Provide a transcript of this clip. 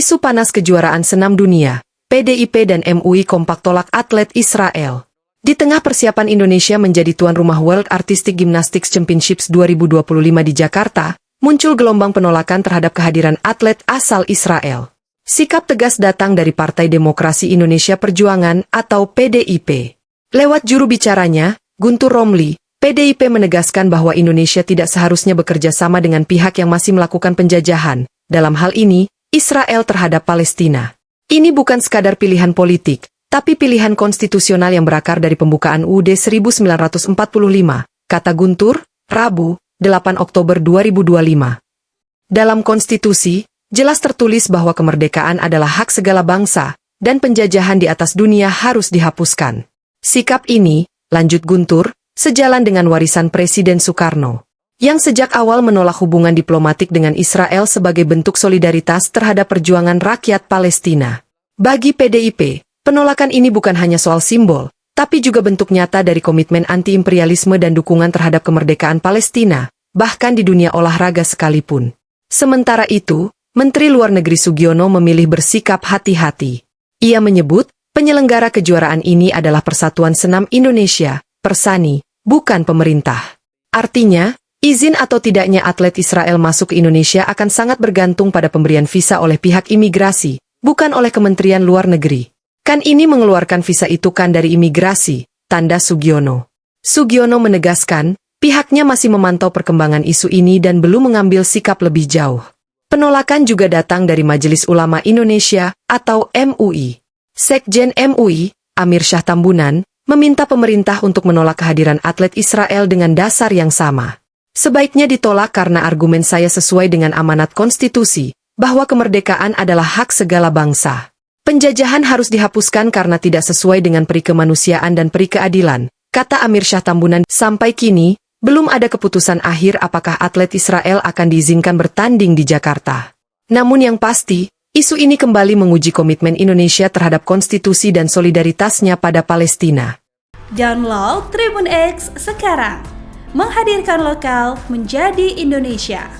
Isu panas kejuaraan senam dunia, PDIP dan MUI kompak tolak atlet Israel. Di tengah persiapan Indonesia menjadi tuan rumah World Artistic Gymnastics Championships 2025 di Jakarta, muncul gelombang penolakan terhadap kehadiran atlet asal Israel. Sikap tegas datang dari Partai Demokrasi Indonesia Perjuangan atau PDIP. Lewat juru bicaranya, Guntur Romli, PDIP menegaskan bahwa Indonesia tidak seharusnya bekerja sama dengan pihak yang masih melakukan penjajahan, dalam hal ini, Israel terhadap Palestina. Ini bukan sekadar pilihan politik, tapi pilihan konstitusional yang berakar dari pembukaan UUD 1945, kata Guntur, Rabu, 8 Oktober 2025. Dalam konstitusi, jelas tertulis bahwa kemerdekaan adalah hak segala bangsa, dan penjajahan di atas dunia harus dihapuskan. Sikap ini, lanjut Guntur, sejalan dengan warisan Presiden Soekarno, yang sejak awal menolak hubungan diplomatik dengan Israel sebagai bentuk solidaritas terhadap perjuangan rakyat Palestina. Bagi PDIP, penolakan ini bukan hanya soal simbol, tapi juga bentuk nyata dari komitmen anti-imperialisme dan dukungan terhadap kemerdekaan Palestina, bahkan di dunia olahraga sekalipun. Sementara itu, Menteri Luar Negeri Sugiono memilih bersikap hati-hati. Ia menyebut, penyelenggara kejuaraan ini adalah Persatuan Senam Indonesia, Persani, bukan pemerintah. Artinya, izin atau tidaknya atlet Israel masuk ke Indonesia akan sangat bergantung pada pemberian visa oleh pihak imigrasi, bukan oleh Kementerian Luar Negeri. Kan ini mengeluarkan visa itu kan dari imigrasi, tanda Sugiono. Sugiono menegaskan, pihaknya masih memantau perkembangan isu ini dan belum mengambil sikap lebih jauh. Penolakan juga datang dari Majelis Ulama Indonesia atau MUI. Sekjen MUI, Amir Syah Tambunan, meminta pemerintah untuk menolak kehadiran atlet Israel dengan dasar yang sama. Sebaiknya ditolak karena argumen saya sesuai dengan amanat konstitusi, bahwa kemerdekaan adalah hak segala bangsa. Penjajahan harus dihapuskan karena tidak sesuai dengan peri kemanusiaan dan peri keadilan, kata Amir Syah Tambunan. Sampai kini, belum ada keputusan akhir apakah atlet Israel akan diizinkan bertanding di Jakarta. Namun yang pasti, isu ini kembali menguji komitmen Indonesia terhadap konstitusi dan solidaritasnya pada Palestina. Download Tribun X sekarang. Menghadirkan lokal menjadi Indonesia.